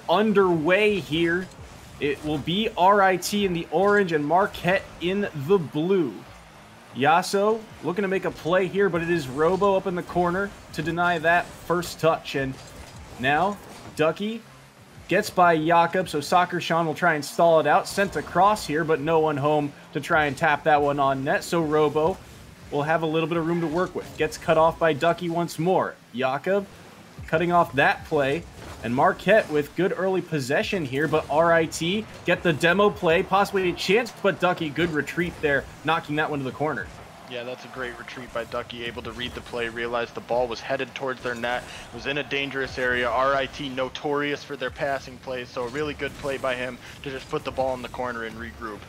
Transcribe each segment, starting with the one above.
underway here. It will be RIT in the orange and Marquette in the blue. Yasso looking to make a play here, but it is Robo up in the corner to deny that first touch. And now Ducky gets by Jakob, so Soccer Sean will try and stall it out. Sent across here, but no one home to try and tap that one on net. So Robo will have a little bit of room to work with. Gets cut off by Ducky once more. Jakob cutting off that play. And Marquette with good early possession here, but RIT get the demo play, possibly a chance, but Ducky, good retreat there, knocking that one to the corner. Yeah, that's a great retreat by Ducky, able to read the play, realize the ball was headed towards their net, was in a dangerous area. RIT notorious for their passing plays, so a really good play by him to just put the ball in the corner and regroup.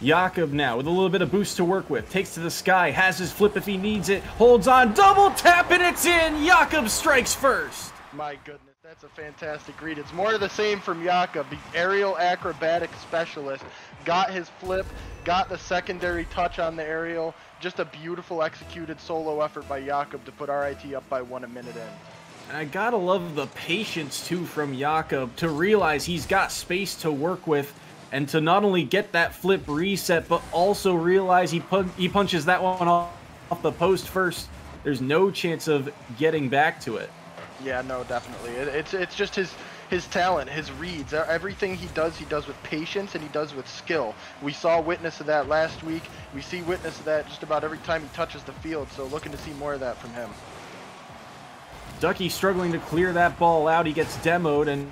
Jakob now with a little bit of boost to work with, takes to the sky, has his flip if he needs it, holds on, double tap, and it's in! Jakob strikes first! My goodness, that's a fantastic read. It's more of the same from Jakob, the aerial acrobatic specialist. Got his flip, got the secondary touch on the aerial. Just a beautiful executed solo effort by Jakob to put RIT up by 1 minute in. And I gotta love the patience too from Jakob to realize he's got space to work with and to not only get that flip reset, but also realize he punches that one off the post first. There's no chance of getting back to it. Yeah, no, definitely. It's just his talent, his reads. Everything he does with patience and he does with skill. We saw witness of that last week. We see witness of that just about every time he touches the field, so looking to see more of that from him. Ducky struggling to clear that ball out. He gets demoed, and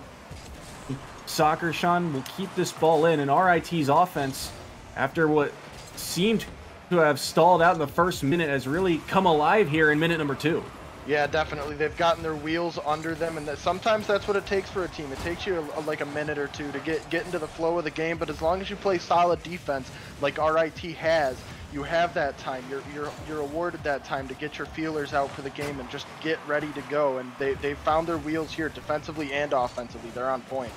Soccer Sean will keep this ball in. And RIT's offense, after what seemed to have stalled out in the first minute, has really come alive here in minute number 2. Yeah, definitely. They've gotten their wheels under them, and sometimes that's what it takes for a team. It takes you like a minute or two to get into the flow of the game, but as long as you play solid defense like RIT has, you have that time. You're awarded that time to get your feelers out for the game and just get ready to go. And they've found their wheels here defensively and offensively. They're on point.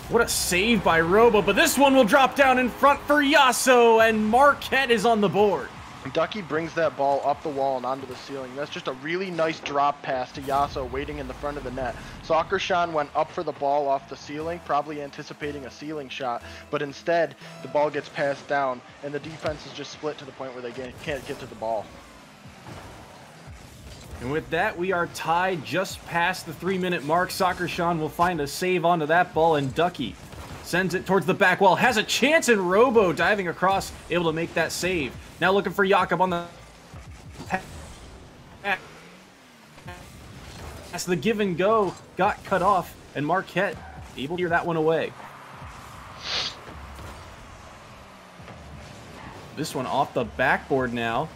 What a save by Robo, but this one will drop down in front for Yasso, and Marquette is on the board. Ducky brings that ball up the wall and onto the ceiling. That's just a really nice drop pass to Yasso waiting in the front of the net. Soccer Sean went up for the ball off the ceiling, probably anticipating a ceiling shot, but instead the ball gets passed down and the defense is just split to the point where they can't get to the ball. And with that, we are tied just past the 3-minute mark. Soccer Sean will find a save onto that ball, and Ducky sends it towards the back wall. Has a chance, and Robo diving across, able to make that save. Now looking for Jakob on the as the give and go got cut off, and Marquette able to clear that one away. This one off the backboard now.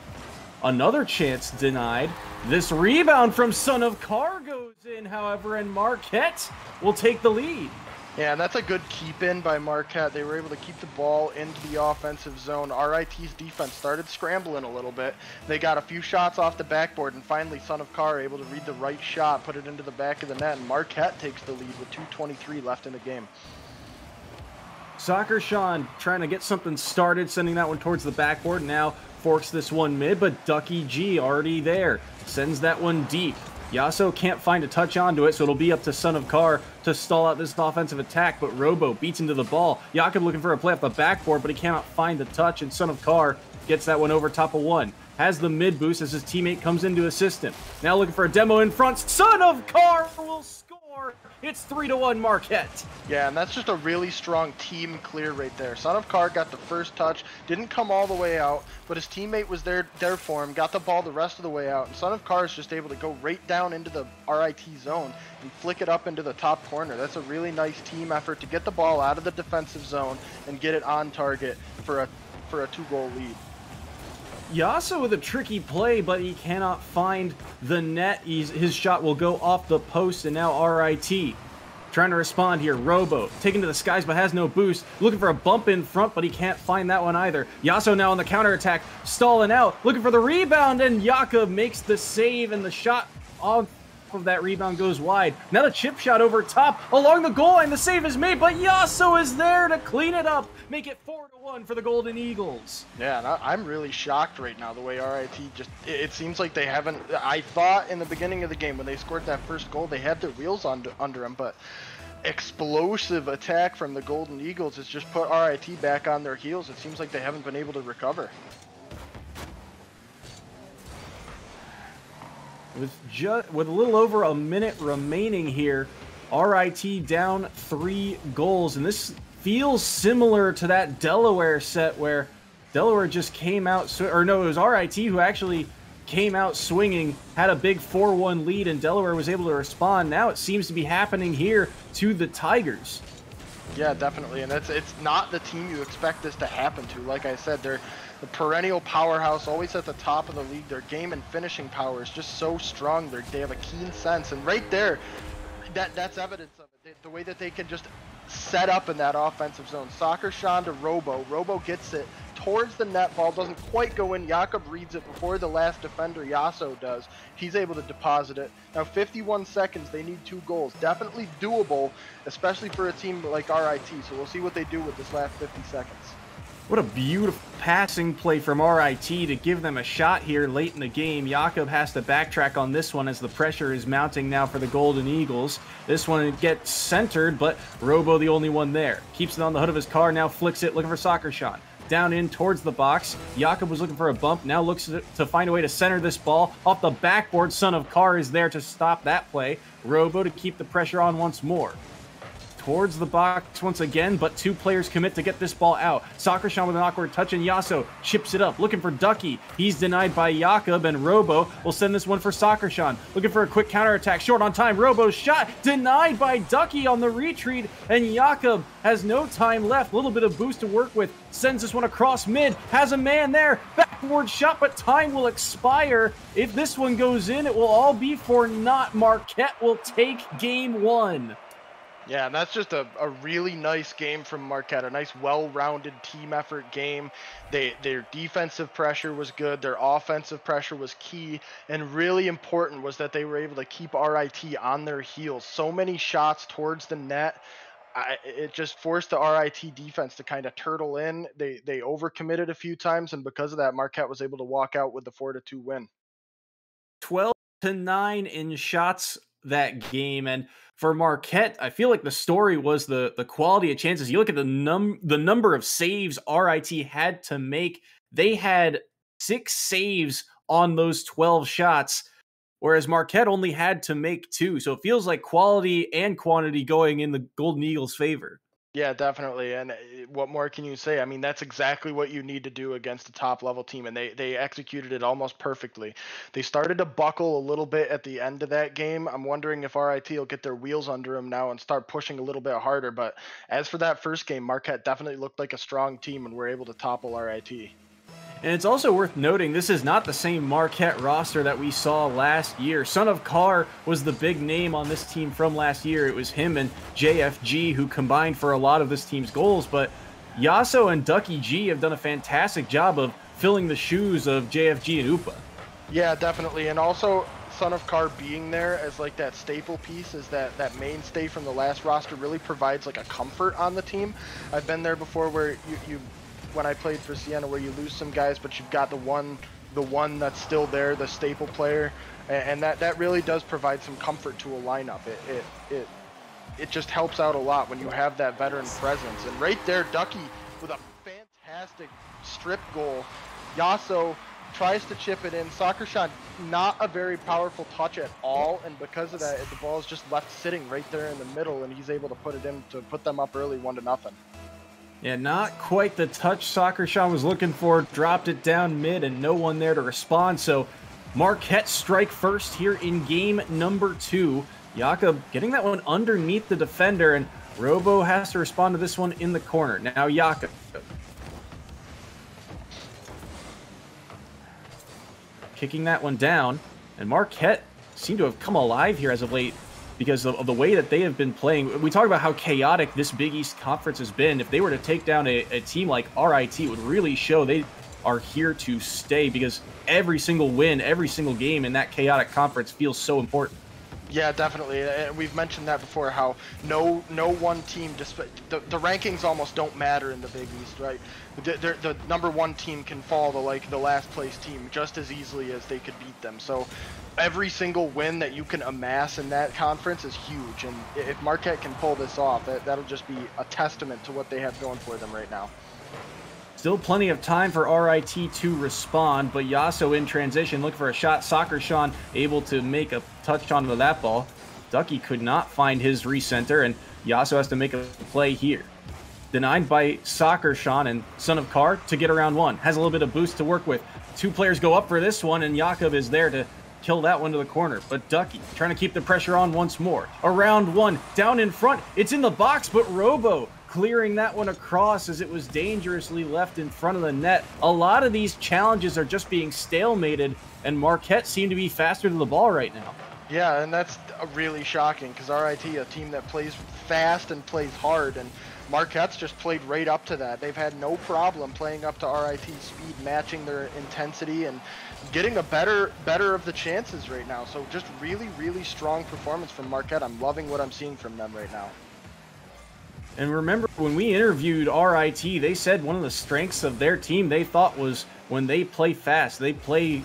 Another chance denied. This rebound from Son of Car goes in, however, and Marquette will take the lead. Yeah, and that's a good keep in by Marquette. They were able to keep the ball into the offensive zone. RIT's defense started scrambling a little bit. They got a few shots off the backboard, and finally Son of Car able to read the right shot, put it into the back of the net, and Marquette takes the lead with 2:23 left in the game. Soccer Sean trying to get something started, sending that one towards the backboard. Now forks this one mid, but Ducky G already there. Sends that one deep. Yasso can't find a touch onto it, so it'll be up to Son of Car to stall out this offensive attack, but Robo beats into the ball. Jakob looking for a play off the backboard, but he cannot find the touch, and Son of Car gets that one over top of one. Has the mid boost as his teammate comes in to assist him. Now looking for a demo in front. Son of Car will score. It's 3-1 Marquette. Yeah, and that's just a really strong team clear right there. Son of Car got the first touch, didn't come all the way out, but his teammate was there for him, got the ball the rest of the way out, and Son of Car is just able to go right down into the RIT zone and flick it up into the top corner. That's a really nice team effort to get the ball out of the defensive zone and get it on target for a 2-goal lead. Yasso with a tricky play, but he cannot find the net. His shot will go off the post, and now RIT trying to respond here. Robo taken to the skies, but has no boost. Looking for a bump in front, but he can't find that one either. Yasso now on the counterattack, stalling out, looking for the rebound, and Jakob makes the save, and the shot of that rebound goes wide. Now the chip shot over top along the goal line. The save is made, but Yasso is there to clean it up. Make it 4-1 for the Golden Eagles. Yeah, and I'm really shocked right now the way RIT just, it seems like they haven't, I thought in the beginning of the game when they scored that first goal, they had their wheels under them, but explosive attack from the Golden Eagles has just put RIT back on their heels. It seems like they haven't been able to recover. With a little over a minute remaining here, RIT down 3 goals, and this feels similar to that Delaware set where Delaware just came out, or no, it was RIT who actually came out swinging, had a big 4-1 lead, and Delaware was able to respond. Now it seems to be happening here to the Tigers. Yeah, definitely, and it's not the team you expect this to happen to. Like I said, they're the perennial powerhouse, always at the top of the league. Their game and finishing power is just so strong. They have a keen sense, and right there, that's evidence of it. The way that they can just set up in that offensive zone. Soccer Sean to Robo. Robo gets it towards the net. Ball doesn't quite go in. Jakob reads it before the last defender, Yasso, does. He's able to deposit it. Now 51 seconds. They need 2 goals. Definitely doable, especially for a team like RIT. So we'll see what they do with this last 50 seconds. What a beautiful passing play from RIT to give them a shot here late in the game. Jakob has to backtrack on this one as the pressure is mounting now for the Golden Eagles. This one gets centered, but Robo the only one there. Keeps it on the hood of his car, now flicks it, looking for Soccer Shot. Down in towards the box. Jakob was looking for a bump, now looks to find a way to center this ball. Off the backboard, Son of Car is there to stop that play. Robo to keep the pressure on once more. Towards the box once again, but 2 players commit to get this ball out. Soccershon with an awkward touch, and Yasso chips it up, looking for Ducky. He's denied by Jakob, and Robo will send this one for Soccershon. Looking for a quick counterattack, short on time. Robo's shot denied by Ducky on the retreat, and Jakob has no time left. A little bit of boost to work with. Sends this one across mid, has a man there. Backward shot, but time will expire. If this one goes in, it will all be for naught. Marquette will take game 1. Yeah, and that's just a really nice game from Marquette, a nice well-rounded team effort game. Their defensive pressure was good, their offensive pressure was key, and really important was that they were able to keep RIT on their heels. So many shots towards the net. It just forced the RIT defense to kind of turtle in. They overcommitted a few times, and because of that, Marquette was able to walk out with the 4-2 win. 12-9 in shots that game, and for Marquette, I feel like the story was the quality of chances. You look at the number of saves RIT had to make. They had 6 saves on those 12 shots, whereas Marquette only had to make 2. So it feels like quality and quantity going in the Golden Eagles' favor. Yeah, definitely. And what more can you say? I mean, that's exactly what you need to do against a top-level team, and they executed it almost perfectly. They started to buckle a little bit at the end of that game. I'm wondering if RIT will get their wheels under them now and start pushing a little bit harder. But as for that first game, Marquette definitely looked like a strong team and were able to topple RIT. And it's also worth noting, this is not the same Marquette roster that we saw last year. Son of Car was the big name on this team from last year. It was him and JFG who combined for a lot of this team's goals, but Yasso and Ducky G have done a fantastic job of filling the shoes of JFG and Upa. Yeah, definitely. And also, Son of Car being there as like that staple piece, is that mainstay from the last roster really provides like a comfort on the team. I've been there before where you when I played for Siena, where you lose some guys, but you've got the one that's still there, the staple player, and that really does provide some comfort to a lineup. It just helps out a lot when you have that veteran presence. And right there, Ducky with a fantastic strip goal. Yasso tries to chip it in. Soccershot, not a very powerful touch at all, and because of that, the ball is just left sitting right there in the middle, and he's able to put it in to put them up early 1-0. Yeah, not quite the touch Soccershot was looking for. Dropped it down mid and no one there to respond. So Marquette strike first here in game number 2. Jakob getting that one underneath the defender, and Robo has to respond to this one in the corner. Now Jakob. Kicking that one down, and Marquette seem to have come alive here as of late, because of the way that they have been playing. We talk about how chaotic this Big East Conference has been. If they were to take down a team like RIT, it would really show they are here to stay, because every single win, every single game in that chaotic conference feels so important. Yeah, definitely. We've mentioned that before. How no one team, the rankings almost don't matter in the Big East, right? The number one team can fall to like the last place team just as easily as they could beat them. So every single win that you can amass in that conference is huge. And if Marquette can pull this off, that'll just be a testament to what they have going for them right now. Still plenty of time for RIT to respond, but Yasso in transition, looking for a shot. Soccer Sean able to make a touch onto that ball. Ducky could not find his recenter, and Yasso has to make a play here. Denied by Soccer Sean, and Son of Car to get around one. Has a little bit of boost to work with. Two players go up for this one, and Jakub is there to kill that one to the corner. But Ducky trying to keep the pressure on once more. Around one, down in front. It's in the box, but Robo clearing that one across as it was dangerously left in front of the net. A lot of these challenges are just being stalemated, and Marquette seem to be faster to the ball right now. Yeah, and that's really shocking because RIT, a team that plays fast and plays hard, and Marquette's just played right up to that. They've had no problem playing up to RIT's speed, matching their intensity, and getting a better of the chances right now. So just really strong performance from Marquette. I'm loving what I'm seeing from them right now. And remember, when we interviewed RIT, they said one of the strengths of their team they thought was when they play fast, they play,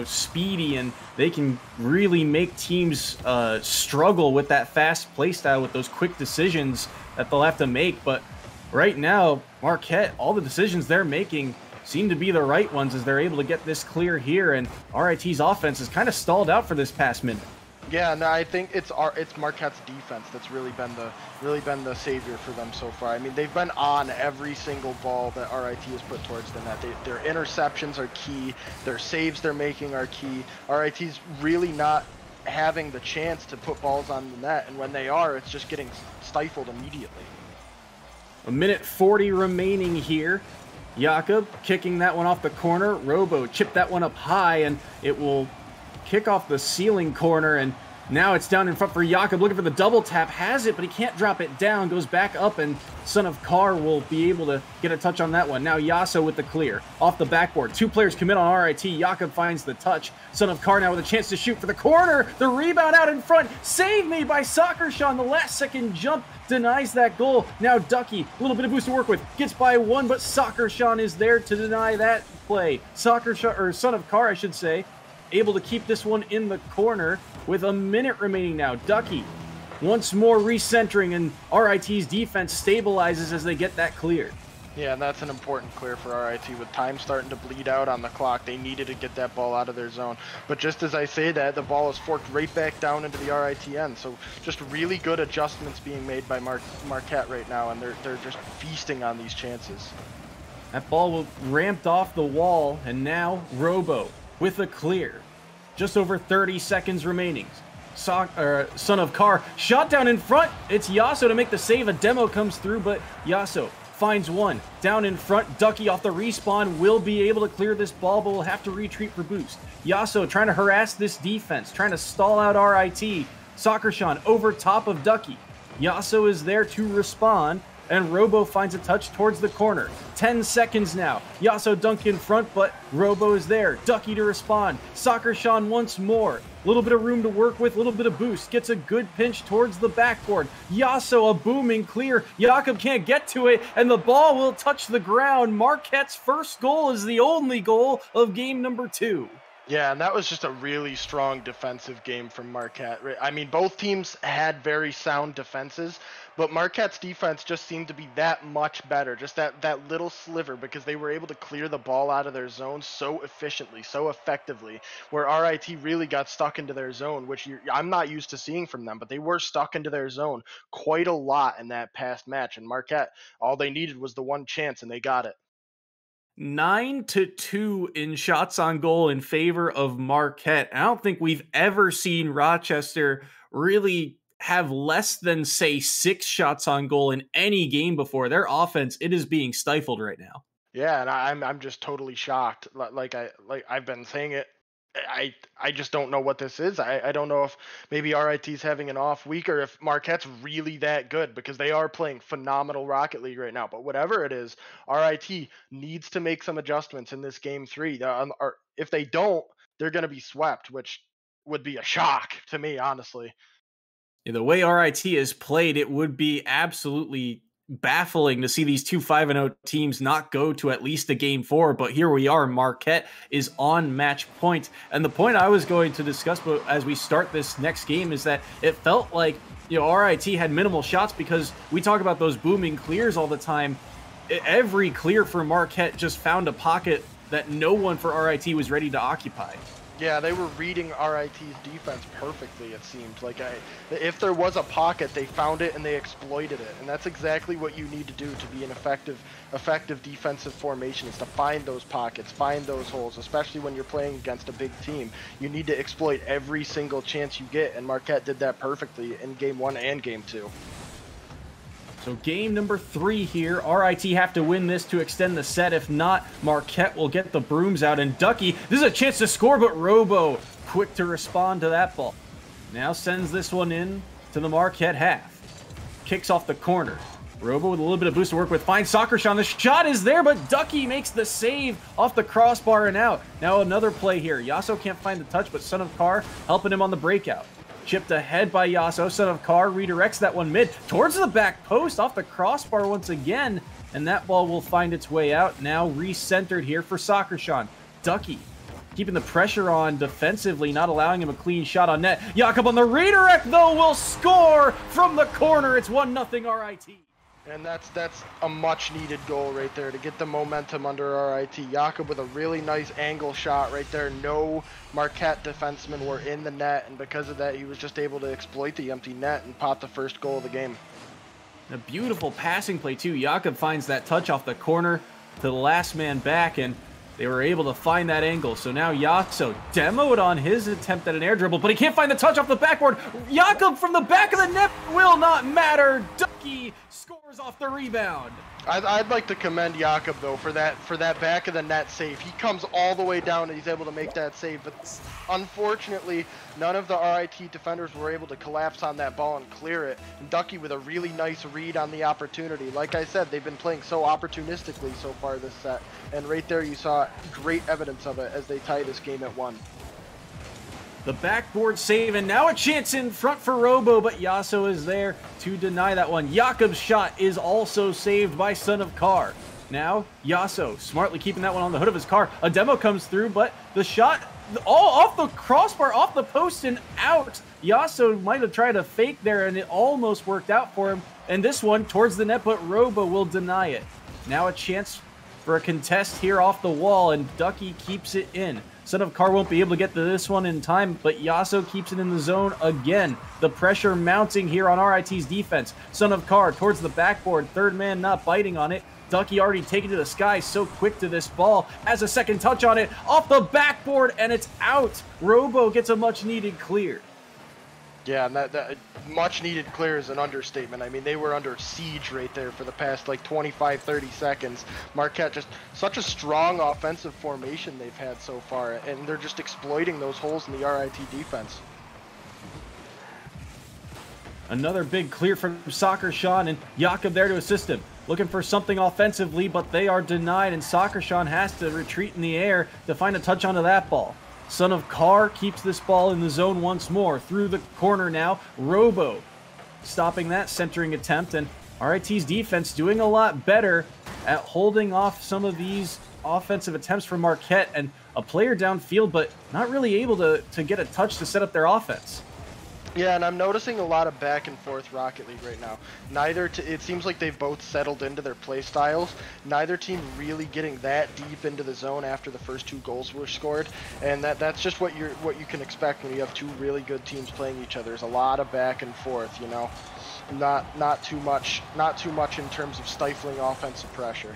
speedy, and they can really make teams struggle with that fast play style with those quick decisions that they'll have to make. But right now, Marquette, all the decisions they're making seem to be the right ones as they're able to get this clear here, and RIT's offense is kind of stalled out for this past minute. Yeah, no, I think it's Marquette's defense that's really been the savior for them so far. I mean, they've been on every single ball that RIT has put towards the net. Their interceptions are key. Their saves they're making are key. RIT's really not having the chance to put balls on the net, and when they are, it's just getting stifled immediately. A minute 40 remaining here. Jakub kicking that one off the corner. Robo chipped that one up high, and it will kick off the ceiling corner, and now it's down in front for Jakub, looking for the double tap, has it, but he can't drop it down, goes back up, and Son of Car will be able to get a touch on that one. Now Yasso with the clear, off the backboard, two players commit on RIT, Jakub finds the touch, Son of Car now with a chance to shoot for the corner, the rebound out in front, save made by Soccer Sean, the last second jump denies that goal. Now Ducky, a little bit of boost to work with, gets by one, but Soccer Sean is there to deny that play. Soccer Sean, or Son of Car I should say, able to keep this one in the corner with a minute remaining now. Ducky once more recentering, and RIT's defense stabilizes as they get that cleared. Yeah, and that's an important clear for RIT. With time starting to bleed out on the clock, they needed to get that ball out of their zone. But just as I say that, the ball is forked right back down into the RIT end. So just really good adjustments being made by Marquette right now, and they're just feasting on these chances. That ball ramped off the wall, and now Robo with a clear. Just over 30 seconds remaining. Son of Car shot down in front. It's Yasso to make the save. A demo comes through, but Yasso finds one. Down in front, Ducky off the respawn will be able to clear this ball, but will have to retreat for boost. Yasso trying to harass this defense, trying to stall out RIT. Soccer Sean over top of Ducky. Yasso is there to respond, and Robo finds a touch towards the corner. 10 seconds now. Yasso dunk in front, but Robo is there. Ducky to respond. Soccer Sean once more. A little bit of room to work with, a little bit of boost. Gets a good pinch towards the backboard. Yasso a booming clear. Jakub can't get to it, and the ball will touch the ground. Marquette's first goal is the only goal of game number 2. Yeah, and that was just a really strong defensive game from Marquette. I mean, both teams had very sound defenses, but Marquette's defense just seemed to be that much better, just that little sliver, because they were able to clear the ball out of their zone so efficiently, so effectively, where RIT really got stuck into their zone, which I'm not used to seeing from them, but they were stuck into their zone quite a lot in that past match, and Marquette, all they needed was the one chance, and they got it. 9-2 in shots on goal in favor of Marquette. I don't think we've ever seen Rochester really have less than, say, 6 shots on goal in any game before. Their offense, it is being stifled right now. Yeah, and I'm just totally shocked. Like I've been saying it. I just don't know what this is. I don't know if maybe RIT's having an off week or if Marquette's really that good, because they are playing phenomenal Rocket League right now. But whatever it is, RIT needs to make some adjustments in this game 3. Or if they don't, they're going to be swept, which would be a shock to me, honestly. Yeah, the way RIT is played, it would be absolutely baffling to see these two 5-0 teams not go to at least a game 4. But here we are. Marquette is on match point. And the point I was going to discuss as we start this next game is that it felt like, RIT had minimal shots because we talk about those booming clears all the time. Every clear for Marquette just found a pocket that no one for RIT was ready to occupy. Yeah, they were reading RIT's defense perfectly, it seemed. Like, if there was a pocket, they found it and they exploited it. And that's exactly what you need to do to be an effective defensive formation, is to find those pockets, find those holes, especially when you're playing against a big team. You need to exploit every single chance you get, and Marquette did that perfectly in Game 1 and Game 2. So game number 3 here. RIT have to win this to extend the set. If not, Marquette will get the brooms out. And Ducky, this is a chance to score, but Robo quick to respond to that ball. Now sends this one in to the Marquette half. Kicks off the corner. Robo with a little bit of boost to work with. Finds Sakurshan. The shot is there, but Ducky makes the save off the crossbar and out. Now another play here. Yasso can't find the touch, but Son of Car helping him on the breakout. Chipped ahead by Yasso. Son of Car redirects that one mid towards the back post off the crossbar once again. And that ball will find its way out. Now recentered here for Sakurshan. Ducky keeping the pressure on defensively, not allowing him a clean shot on net. Jakob on the redirect, though, will score from the corner. It's 1-0 RIT. And that's a much-needed goal right there to get the momentum under RIT. Jakob with a really nice angle shot right there. No Marquette defensemen were in the net, and because of that, he was just able to exploit the empty net and pop the first goal of the game. A beautiful passing play, too. Jakob finds that touch off the corner to the last man back, and they were able to find that angle. So now Yasso demoed on his attempt at an air dribble, but he can't find the touch off the backboard. Jakob from the back of the net will not matter. Ducky scores off the rebound. I'd like to commend Jakob, though, for that back of the net save. He comes all the way down and he's able to make that save, but unfortunately, none of the RIT defenders were able to collapse on that ball and clear it. And Ducky with a really nice read on the opportunity. Like I said, they've been playing so opportunistically so far this set, and right there you saw great evidence of it as they tie this game at 1. The backboard save, and now a chance in front for Robo, but Yasso is there to deny that one. Jakob's shot is also saved by Son of Car. Now, Yasso smartly keeping that one on the hood of his car. A demo comes through, but the shot all off the crossbar, off the post and out. Yasso might have tried to fake there, and it almost worked out for him. And this one towards the net, but Robo will deny it. Now a chance for a contest here off the wall, and Ducky keeps it in. Son of Car won't be able to get to this one in time, but Yasso keeps it in the zone again. The pressure mounting here on RIT's defense. Son of Car towards the backboard, third man not biting on it. Ducky already taken to the sky, so quick to this ball. Has a second touch on it, off the backboard, and it's out. Robo gets a much-needed clear. Yeah, and that much-needed clear is an understatement. I mean, they were under siege right there for the past, 25, 30 seconds. Marquette, just such a strong offensive formation they've had so far, and they're just exploiting those holes in the RIT defense. Another big clear from Sakurshan, and Jakob there to assist him. Looking for something offensively, but they are denied, and Sakurshan has to retreat in the air to find a touch onto that ball. Son of Car keeps this ball in the zone once more. Through the corner now. Robo stopping that centering attempt. And RIT's defense doing a lot better at holding off some of these offensive attempts from Marquette. And a player downfield, but not really able to get a touch to set up their offense. Yeah, and I'm noticing a lot of back and forth Rocket League right now. It seems like they've both settled into their play styles. Neither team really getting that deep into the zone after the first 2 goals were scored, and that's just what you can expect when you have 2 really good teams playing each other. There's a lot of back and forth, not too much in terms of stifling offensive pressure.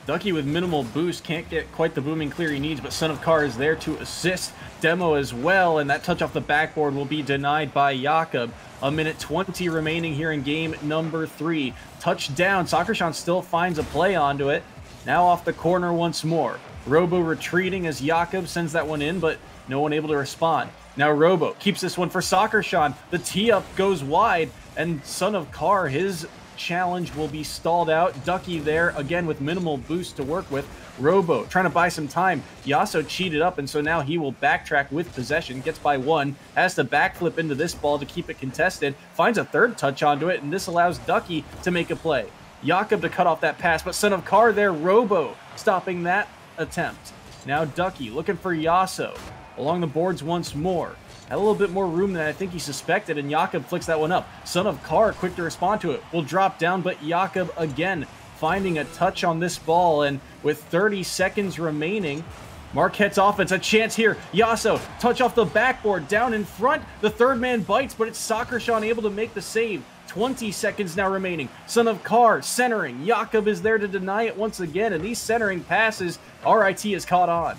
Ducky with minimal boost can't get quite the booming clear he needs, but Son of Car is there to assist Demo as well, and that touch off the backboard will be denied by Jakob. 1:20 remaining here in game number 3. Touchdown. Sakurshan still finds a play onto it. Now off the corner once more. Robo retreating as Jakob sends that one in, but no one able to respond. Now Robo keeps this one for Sakurshan. The tee-up goes wide, And Son of Car, his challenge will be stalled out. Ducky there, again, with minimal boost to work with. Robo trying to buy some time. Yasso cheated up, and so now he will backtrack with possession. Gets by one, has to backflip into this ball to keep it contested. Finds a third touch onto it, and this allows Ducky to make a play. Jakob to cut off that pass, but Son of Car there, Robo stopping that attempt. Now Ducky looking for Yasso along the boards once more. Had a little bit more room than I think he suspected, and Jakob flicks that one up. Son of Car, quick to respond to it, will drop down, but Jakob again finding a touch on this ball, and with 30 seconds remaining, Marquette's offense, a chance here. Yasso, touch off the backboard, down in front. The third man bites, but it's Soccershawn able to make the save. 20 seconds now remaining. Son of Car centering. Jakob is there to deny it once again, and these centering passes, RIT has caught on.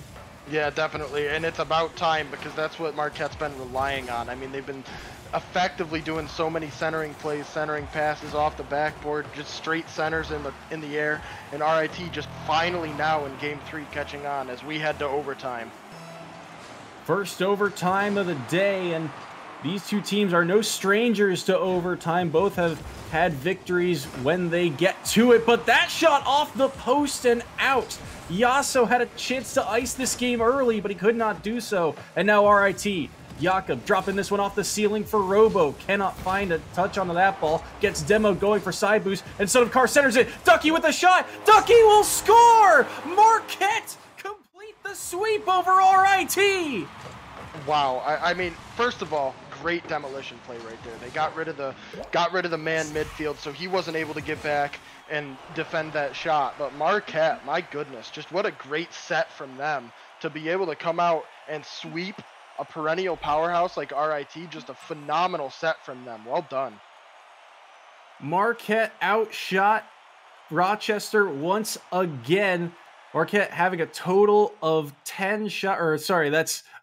Yeah, definitely, and it's about time because that's what Marquette's been relying on. I mean, they've been effectively doing so many centering plays, centering passes off the backboard, just straight centers in the air, and RIT just finally now in Game 3 catching on as we head to overtime. First overtime of the day, and these two teams are no strangers to overtime. Both have had victories when they get to it, but that shot off the post and out. Yasso had a chance to ice this game early, but he could not do so. And now RIT. Jakob dropping this one off the ceiling for Robo. Cannot find a touch onto that ball. Gets Demo going for side boost, and Son of Car centers it. Ducky with a shot. Ducky will score! Marquette complete the sweep over RIT! Wow, I mean, first of all, great demolition play right there. They got rid of the man midfield, so he wasn't able to get back and defend that shot. But Marquette, my goodness, just what a great set from them to be able to come out and sweep a perennial powerhouse like RIT. Just a phenomenal set from them. Well done. Marquette outshot Rochester once again. Marquette having a total of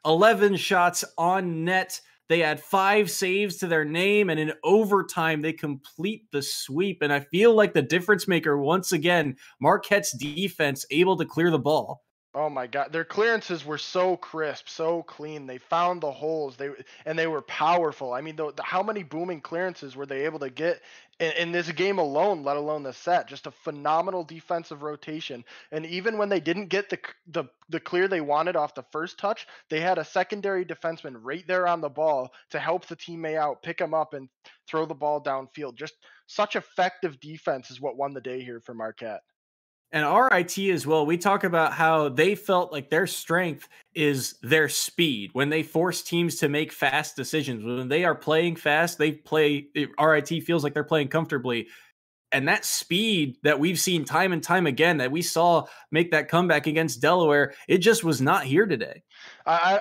11 shots on net. They had 5 saves to their name, and in overtime, they complete the sweep. And I feel like the difference maker once again, Marquette's defense able to clear the ball. Oh my God, their clearances were so crisp, so clean. They found the holes, they were powerful. I mean, how many booming clearances were they able to get in this game alone, let alone the set? Just a phenomenal defensive rotation. And even when they didn't get the clear they wanted off the first touch, they had a secondary defenseman right there on the ball to help the teammate out, pick him up, and throw the ball downfield. Just such effective defense is what won the day here for Marquette. And RIT as well, we talk about how they felt like their strength is their speed. When they force teams to make fast decisions, when they are playing fast, RIT feels like they're playing comfortably. And that speed that we've seen time and time again, that we saw make that comeback against Delaware, it just was not here today. I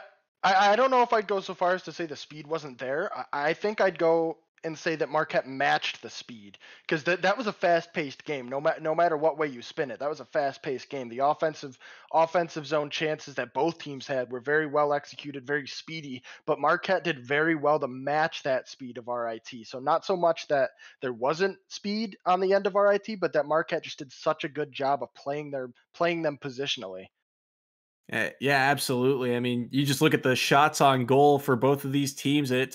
don't know if I'd go so far as to say the speed wasn't there. I think I'd go and say that Marquette matched the speed because that was a fast-paced game. No matter what way you spin it, that was a fast-paced game. The offensive zone chances that both teams had were very well executed, very speedy. But Marquette did very well to match that speed of RIT. So not so much that there wasn't speed on the end of RIT, but that Marquette just did such a good job of playing them positionally. Yeah, absolutely. I mean, you just look at the shots on goal for both of these teams. It